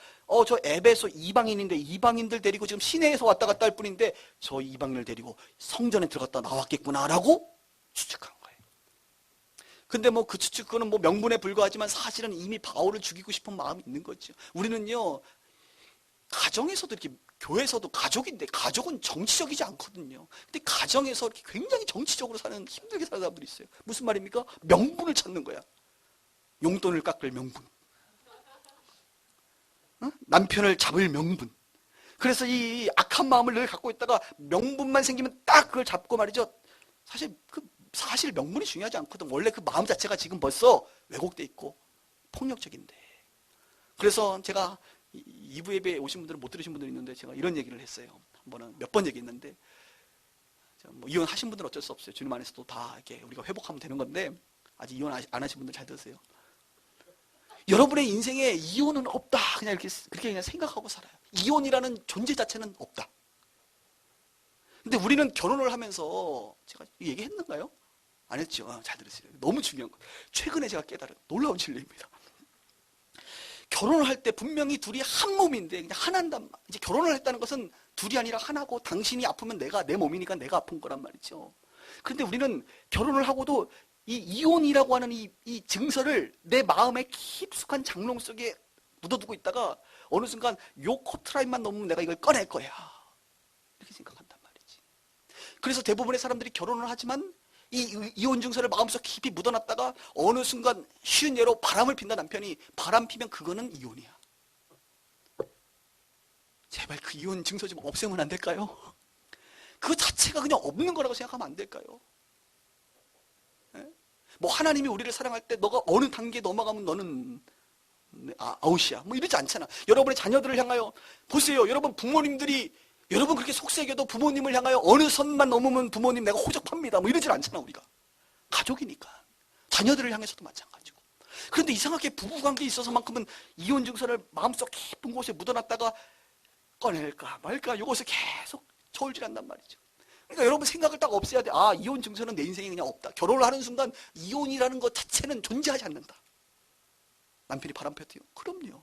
저 에베소 이방인인데 이방인들 데리고 지금 시내에서 왔다 갔다 할 뿐인데 저 이방인을 데리고 성전에 들어갔다 나왔겠구나라고 추측한 거예요. 근데 뭐 그 추측, 그거는 뭐 명분에 불과하지만 사실은 이미 바울을 죽이고 싶은 마음이 있는 거죠. 우리는요, 가정에서도 이렇게 교회에서도 가족인데 가족은 정치적이지 않거든요. 근데 가정에서 이렇게 굉장히 정치적으로 사는, 힘들게 사는 사람들이 있어요. 무슨 말입니까? 명분을 찾는 거야. 용돈을 깎을 명분. 남편을 잡을 명분. 그래서 이 악한 마음을 늘 갖고 있다가 명분만 생기면 딱 그걸 잡고 말이죠. 사실 명분이 중요하지 않거든. 원래 그 마음 자체가 지금 벌써 왜곡돼 있고 폭력적인데. 그래서 제가 2부 예배에 오신 분들은 못 들으신 분들이 있는데 제가 이런 얘기를 했어요. 한 번은 몇 번 얘기했는데, 뭐 이혼하신 분들은 어쩔 수 없어요. 주님 안에서도 다 이렇게 우리가 회복하면 되는 건데, 아직 이혼 안 하신 분들 잘 들으세요. 여러분의 인생에 이혼은 없다. 그냥 그렇게 그냥 생각하고 살아요. 이혼이라는 존재 자체는 없다. 근데 우리는 결혼을 하면서, 제가 얘기했는가요? 안 했죠. 잘 들으세요. 너무 중요한 거. 최근에 제가 깨달은 놀라운 진리입니다. 결혼을 할 때 분명히 둘이 한 몸인데 그냥 하나인단 말. 이제 결혼을 했다는 것은 둘이 아니라 하나고, 당신이 아프면 내 몸이니까 내가 아픈 거란 말이죠. 그런데 우리는 결혼을 하고도 이 이혼이라고 하는 이 증서를 내 마음의 깊숙한 장롱 속에 묻어두고 있다가 어느 순간 요 커트라인만 넘으면 내가 이걸 꺼낼 거야. 이렇게 생각한단 말이지. 그래서 대부분의 사람들이 결혼을 하지만 이 이혼 증서를 마음속 깊이 묻어놨다가 어느 순간 쉬운 예로 바람을 핀다. 남편이 바람 피면 그거는 이혼이야. 제발 그 이혼 증서 좀 없애면 안 될까요? 그거 자체가 그냥 없는 거라고 생각하면 안 될까요? 네? 뭐 하나님이 우리를 사랑할 때 너가 어느 단계에 넘어가면 너는 아웃이야. 뭐 이러지 않잖아. 여러분의 자녀들을 향하여 보세요. 여러분 부모님들이 여러분 그렇게 속삭여도 부모님을 향하여 어느 선만 넘으면 부모님 내가 호적합니다. 뭐 이러질 않잖아, 우리가. 가족이니까. 자녀들을 향해서도 마찬가지고. 그런데 이상하게 부부관계에 있어서만큼은 이혼 증서를 마음속 깊은 곳에 묻어놨다가 꺼낼까 말까 이것을 계속 저울질한단 말이죠. 그러니까 여러분 생각을 딱 없애야 돼. 이혼 증서는 내 인생에 그냥 없다. 결혼을 하는 순간 이혼이라는 것 자체는 존재하지 않는다. 남편이 바람 폈대요. 그럼요.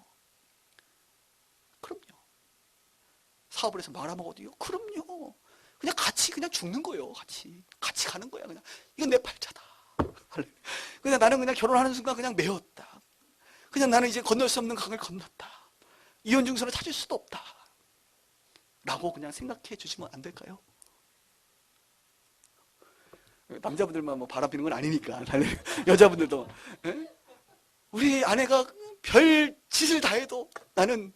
사업을 해서 말아먹어도요? 그럼요. 그냥 같이 그냥 죽는 거예요. 같이 가는 거야. 그냥 이건 내 팔자다. 그냥 나는 그냥 결혼하는 순간 그냥 매었다. 그냥 나는 이제 건널 수 없는 강을 건넜다. 이혼 증서를 찾을 수도 없다. 라고 그냥 생각해 주시면 안 될까요? 남자분들만 뭐 바람 피는 건 아니니까. 여자분들도. 에? 우리 아내가 별 짓을 다 해도 나는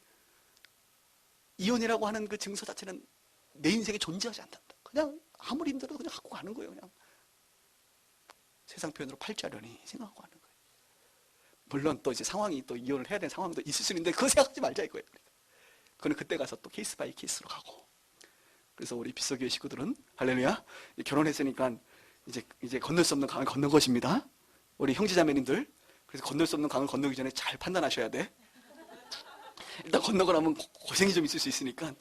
이혼이라고 하는 그 증서 자체는 내 인생에 존재하지 않는다. 그냥 아무리 힘들어도 그냥 갖고 가는 거예요. 그냥 세상 표현으로 팔자려니 생각하고 하는 거예요. 물론 또 이제 상황이 또 이혼을 해야 되는 상황도 있을 수 있는데 그거 생각하지 말자 이거예요. 그는 그때 가서 또 케이스 바이 케이스로 가고. 그래서 우리 빗소교회 식구들은 할렐루야, 결혼했으니까 이제 건널 수 없는 강을 건넌 것입니다. 우리 형제자매님들, 그래서 건널 수 없는 강을 건너기 전에 잘 판단하셔야 돼. 일단 건너고 나면 고생이 좀 있을 수 있으니까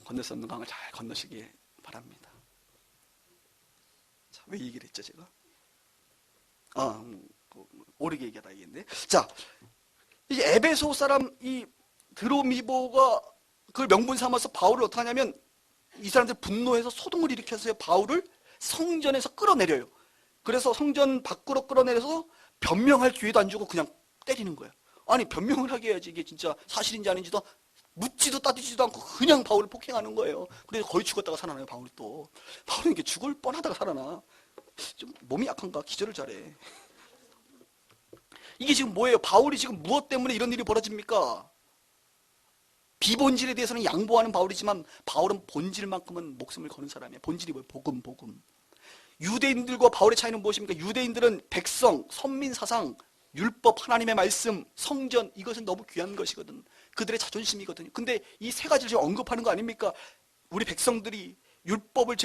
건널 수 없는 강을 잘 건너시길 바랍니다. 자, 왜 얘기를 했죠 제가? 오르게 얘기하다 얘기했는데, 자, 이 에베소 사람 이 드로미보가 그걸 명분 삼아서 바울을 어떻게 하냐면, 이 사람들 분노해서 소동을 일으켜서 바울을 성전에서 끌어내려요. 그래서 성전 밖으로 끌어내려서 변명할 기회도 안 주고 그냥 때리는 거예요. 아니, 변명을 하게 해야지 이게 진짜 사실인지 아닌지도 묻지도 따지지도 않고 그냥 바울을 폭행하는 거예요. 그래서 거의 죽었다가 살아나요. 바울이 또. 바울은 이게 죽을 뻔하다가 살아나. 좀 몸이 약한가? 기절을 잘해. 이게 지금 뭐예요? 바울이 지금 무엇 때문에 이런 일이 벌어집니까? 비본질에 대해서는 양보하는 바울이지만 바울은 본질만큼은 목숨을 거는 사람이에요. 본질이 뭐예요? 복음. 유대인들과 바울의 차이는 무엇입니까? 유대인들은 백성, 선민 사상, 율법, 하나님의 말씀, 성전, 이것은 너무 귀한 것이거든. 그들의 자존심이거든요. 근데 이 세 가지를 지금 언급하는 거 아닙니까? 우리 백성들이 율법을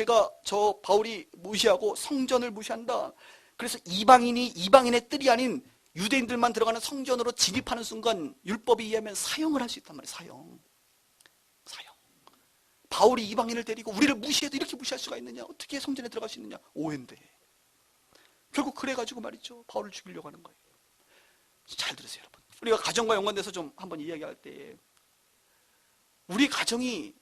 저 바울이 무시하고 성전을 무시한다. 그래서 이방인의 뜰이 아닌 유대인들만 들어가는 성전으로 진입하는 순간 율법에 의하면 사형을 할 수 있단 말이에요. 사형. 바울이 이방인을 데리고 우리를 무시해도 이렇게 무시할 수가 있느냐? 어떻게 성전에 들어갈 수 있느냐? 오해인데. 결국 그래가지고 말이죠. 바울을 죽이려고 하는 거예요. 잘 들으세요, 여러분. 우리가 가정과 연관돼서 좀 한번 이야기할 때, 우리 가정이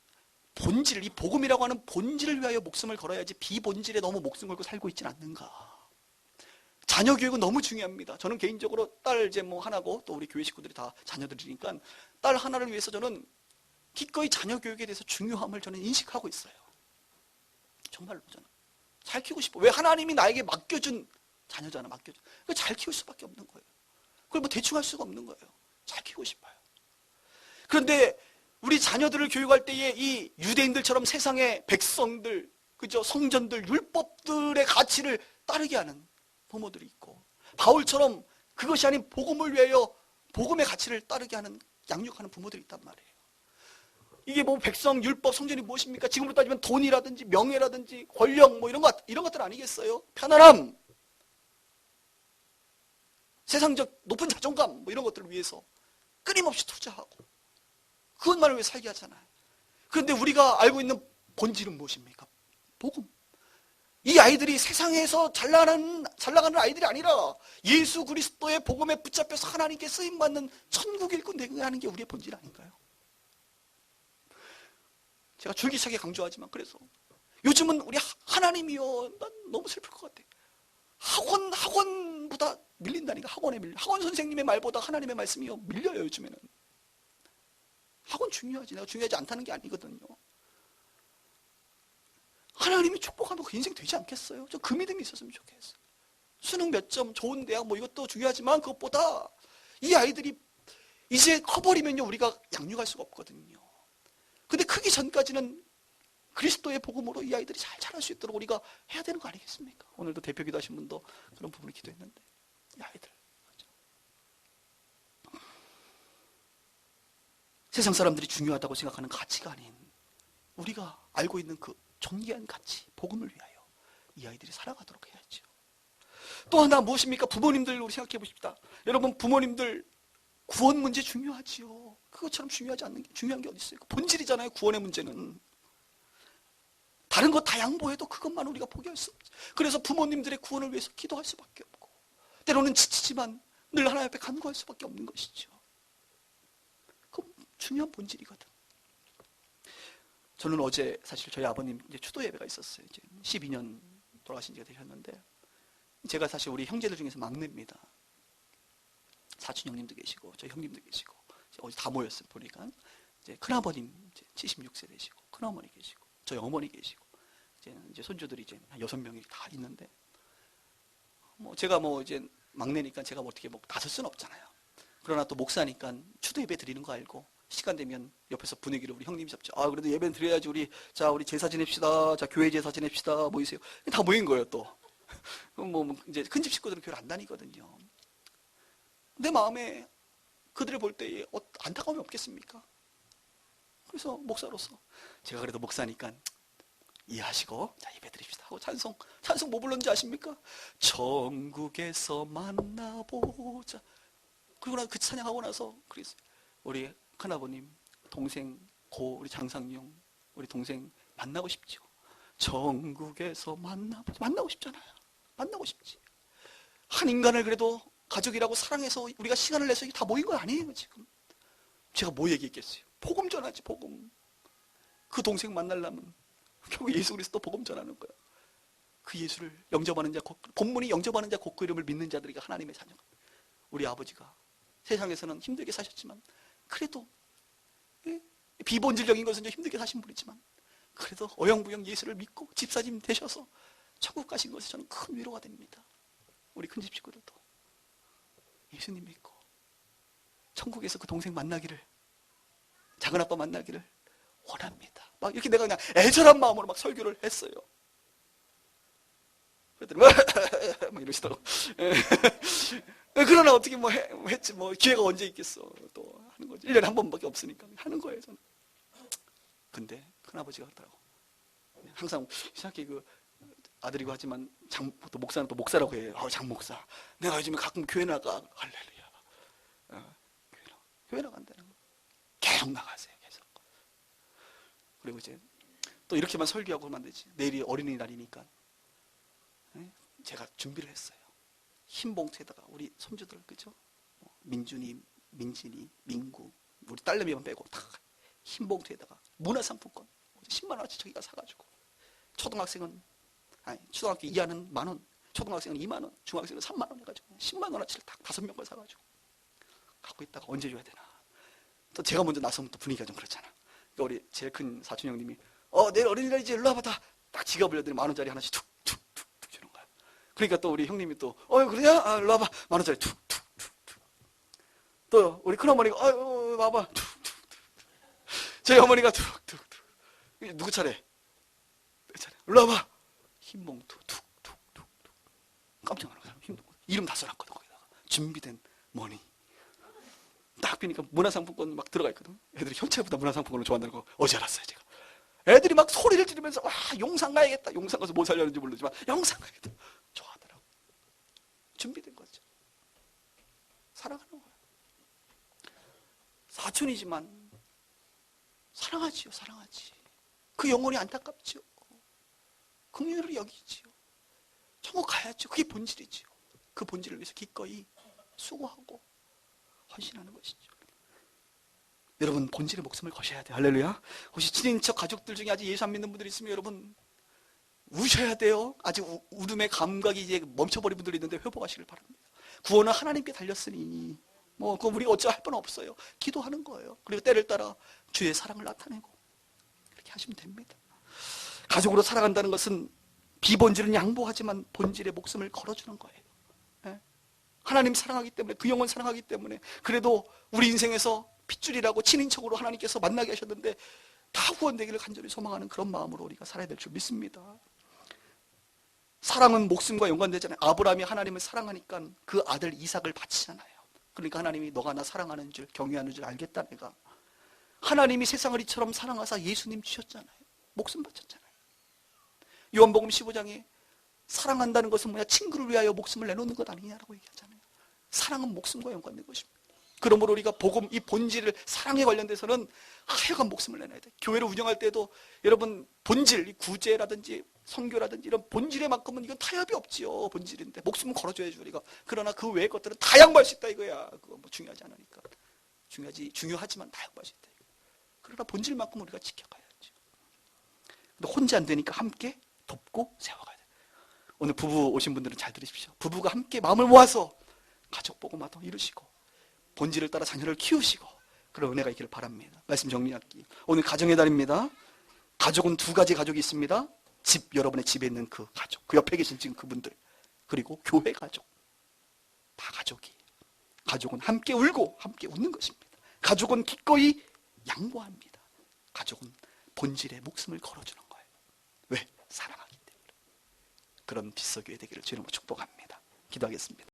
본질, 이 복음이라고 하는 본질을 위하여 목숨을 걸어야지 비본질에 너무 목숨 걸고 살고 있지는 않는가. 자녀 교육은 너무 중요합니다. 저는 개인적으로 딸 이제 뭐 하나고 또 우리 교회 식구들이 다 자녀들이니까 딸 하나를 위해서 저는 기꺼이 자녀 교육에 대해서 중요함을 저는 인식하고 있어요. 정말로 저는 잘 키우고 싶어. 왜? 하나님이 나에게 맡겨준 자녀잖아. 맡겨준. 잘 키울 수밖에 없는 거예요. 그걸 뭐 대충 할 수가 없는 거예요. 잘 키우고 싶어요. 그런데 우리 자녀들을 교육할 때에 이 유대인들처럼 세상의 백성들, 그죠? 성전들, 율법들의 가치를 따르게 하는 부모들이 있고, 바울처럼 그것이 아닌 복음을 위하여 복음의 가치를 따르게 하는, 양육하는 부모들이 있단 말이에요. 이게 뭐 백성, 율법, 성전이 무엇입니까? 지금으로 따지면 돈이라든지 명예라든지 권력 뭐 이런 것들 아니겠어요? 편안함, 세상적 높은 자존감 뭐 이런 것들을 위해서 끊임없이 투자하고 그것만을 위해 살게 하잖아요. 그런데 우리가 알고 있는 본질은 무엇입니까? 복음. 이 아이들이 세상에서 잘 나가는 아이들이 아니라 예수 그리스도의 복음에 붙잡혀서 하나님께 쓰임받는 천국 일꾼 되게 하는 게 우리의 본질 아닌가요? 제가 줄기차게 강조하지만, 그래서 요즘은 우리 하나님이요, 난 너무 슬플 것 같아. 학원보다 밀린다니까. 학원 선생님의 말보다 하나님의 말씀이요 밀려요. 요즘에는. 학원 중요하지. 내가 중요하지 않다는 게 아니거든요. 하나님이 축복하면 그 인생 되지 않겠어요? 저 그 믿음이 있었으면 좋겠어요. 수능 몇 점, 좋은 대학 뭐 이것도 중요하지만 그것보다 이 아이들이 이제 커버리면요 우리가 양육할 수가 없거든요. 근데 크기 전까지는 그리스도의 복음으로 이 아이들이 잘 자랄 수 있도록 우리가 해야 되는 거 아니겠습니까? 오늘도 대표 기도하신 분도 그런 부분을 기도했는데, 이 아이들. 세상 사람들이 중요하다고 생각하는 가치가 아닌 우리가 알고 있는 그 존귀한 가치, 복음을 위하여 이 아이들이 살아가도록 해야죠. 또 하나 무엇입니까? 부모님들 우리 생각해 보십시다. 여러분, 부모님들 구원 문제 중요하지요. 그것처럼 중요한 게 어디 있어요? 본질이잖아요. 구원의 문제는. 다른 거 다 양보해도 그것만 우리가 포기할 수 없죠. 그래서 부모님들의 구원을 위해서 기도할 수밖에 없고, 때로는 지치지만 늘 하나님 앞에 간구할 수밖에 없는 것이죠. 그 중요한 본질이거든. 저는 어제 사실 저희 아버님 이제 추도 예배가 있었어요. 이제 12년 돌아가신 지가 되셨는데, 제가 사실 우리 형제들 중에서 막내입니다. 사촌 형님도 계시고 저희 형님도 계시고 어제 다 모였어요. 보니까 이제 큰아버님 이제 76세 되시고, 큰어머니 계시고, 저희 어머니 계시고, 이제 손주들이 이제 한 6명이 다 있는데, 뭐 제가 뭐 이제 막내니까 제가 뭐 어떻게 뭐 나설 수는 없잖아요. 그러나 또 목사니까 추도 예배 드리는 거 알고 시간 되면 옆에서 분위기를 우리 형님이 잡죠. 아, 그래도 예배는 드려야지. 우리 제사 지냅시다. 자, 교회 제사 지냅시다. 모이세요. 다 모인 거예요. 또 이제 큰 집 식구들은 교회를 안 다니거든요. 내 마음에 그들을 볼 때에 안타까움이 없겠습니까? 그래서 목사로서 제가 그래도 목사니까 이해하시고 자 예배 드립시다 하고 찬송 뭐 불렀는지 아십니까? 천국에서 만나보자. 그러고 그 찬양하고 나서 그랬어요. 우리 큰아버님 동생 우리 장상용 우리 동생 만나고 싶죠. 천국에서 만나고 싶잖아요. 만나고 싶지. 한 인간을 그래도 가족이라고 사랑해서 우리가 시간을 내서 다 모인 거 아니에요 지금. 제가 뭐 얘기했겠어요. 복음 전하지 복음. 그 동생 만나려면 결국 예수 그리스도 복음 전하는 거야. 그 예수를 영접하는 자, 본문이 영접하는 자 곧 그 이름을 믿는 자들이 하나님의 자녀가. 우리 아버지가 세상에서는 힘들게 사셨지만 그래도 비본질적인 것은 좀 힘들게 사신 분이지만 그래도 어영부영 예수를 믿고 집사님 되셔서 천국 가신 것이 저는 큰 위로가 됩니다. 우리 큰집 식구들도 예수님 믿고 천국에서 그 동생 만나기를, 작은아빠 만나기를 원합니다. 막 이렇게 내가 그냥 애절한 마음으로 막 설교를 했어요. 그랬더니 막 이러시더라고. 그러나 어떻게 했지 기회가 언제 있겠어. 또 하는 거지. 1년에 한 번밖에 없으니까 하는 거예요 저는. 근데 큰아버지가 그러더라고. 항상 이상하게 아들이고 하지만 또 목사는 또 목사라고 해요. 장목사. 내가 요즘에 가끔 교회 나가. 할렐루야. 교회 나간다는 거. 계속 나가세요. 계속. 그리고 이제 또 이렇게만 설교하고 하면 안 되지. 내일이 어린이날이니까 제가 준비를 했어요. 흰 봉투에다가 우리 손주들 그죠? 민준이, 민진이, 민구 우리 딸내미만 빼고 다 흰 봉투에다가 문화상품권 10만 원어치 저기가 사가지고 초등학교 2학년 10,000원, 초등학생은 2만 원, 중학생은 3만 원 해가지고 10만 원어치를 딱 5명 걸 사가지고 갖고 있다가 언제 줘야 되나. 또 제가 먼저 나서면 또 분위기가 좀 그렇잖아. 그러니까 우리 제일 큰 사촌 형님이 내일 어린이날이지 일로 와봐. 딱 지갑 올려더니 10,000원짜리 하나씩 툭툭툭툭 주는 거야. 그러니까 또 우리 형님이 또 그래야? 일로 와봐. 10,000원짜리 툭툭툭툭. 또 우리 큰어머니가 와봐. 툭툭툭. 저희 어머니가 툭툭툭. 누구 차례? 내 차례. 일로 와봐. 흰 봉투 툭툭툭툭. 깜짝 놀라서 이름 다 써놨거든. 거기다가 준비된 머니. 딱 비니까 문화상품권 막 들어가 있거든. 애들이 현찰보다 문화상품권을 좋아한다는 거 어제 알았어요 제가. 애들이 막 소리를 지르면서 용산 가야겠다. 용산 가서 뭐 살려는지 모르지만 용산 가야겠다. 좋아하더라고. 준비된 거죠. 사랑하는 거예요. 사촌이지만 사랑하지요. 사랑하지. 그 영혼이 안타깝지요. 긍휼으로 여기지요. 천국 가야죠. 그게 본질이지요. 그 본질을 위해서 기꺼이 수고하고 헌신하는 것이죠. 여러분 본질의 목숨을 거셔야 돼요. 할렐루야. 혹시 친인척 가족들 중에 아직 예수 안 믿는 분들이 있으면 여러분 우셔야 돼요. 아직 울음의 감각이 이제 멈춰버린 분들이 있는데 회복하시길 바랍니다. 구원은 하나님께 달렸으니 그거 우리가 어찌 할 건 없어요. 기도하는 거예요. 그리고 때를 따라 주의 사랑을 나타내고 그렇게 하시면 됩니다. 가족으로 살아간다는 것은 비본질은 양보하지만 본질의 목숨을 걸어주는 거예요. 하나님 사랑하기 때문에 그 영혼 사랑하기 때문에 그래도 우리 인생에서 핏줄이라고 친인척으로 하나님께서 만나게 하셨는데 다 구원되기를 간절히 소망하는 그런 마음으로 우리가 살아야 될 줄 믿습니다. 사랑은 목숨과 연관되잖아요. 아브라함이 하나님을 사랑하니까 그 아들 이삭을 바치잖아요. 그러니까 하나님이 너가 나 사랑하는 줄 경외하는 줄 알겠다 내가. 하나님이 세상을 이처럼 사랑하사 예수님 주셨잖아요. 목숨 바쳤잖아요. 요한복음 15장에 사랑한다는 것은 친구를 위하여 목숨을 내놓는 것 아니냐라고 얘기하잖아요. 사랑은 목숨과 연관된 것입니다. 그러므로 우리가 복음 이 본질을 사랑에 관련돼서는 하여간 목숨을 내놔야 돼. 교회를 운영할 때도 여러분 본질, 이 구제라든지 선교라든지 이런 본질에만큼은 이건 타협이 없지요. 본질인데 목숨은 걸어줘야지 우리가. 그러나 그 외의 것들은 다 양보할 수 있다 이거야. 그거 중요하지 않으니까. 중요하지만 다 양보할 수 있다. 그러나 본질만큼 우리가 지켜가야죠. 근데 혼자 안 되니까 함께 돕고 세워가야 돼. 오늘 부부 오신 분들은 잘 들으십시오. 부부가 함께 마음을 모아서 가족 복음화도 이루시고 본질을 따라 자녀를 키우시고 그런 은혜가 있기를 바랍니다. 말씀 정리할게요. 오늘 가정의 달입니다. 가족은 두 가지 가족이 있습니다. 여러분의 집에 있는 그 가족, 그 옆에 계신 지금 그분들, 그리고 교회 가족. 다 가족이에요. 가족은 함께 울고 함께 웃는 것입니다. 가족은 기꺼이 양보합니다. 가족은 본질에 목숨을 걸어주는 거예요. 왜? 사랑하기 때문에. 그런 빗속교회 되기를 주님으로 축복합니다. 기도하겠습니다.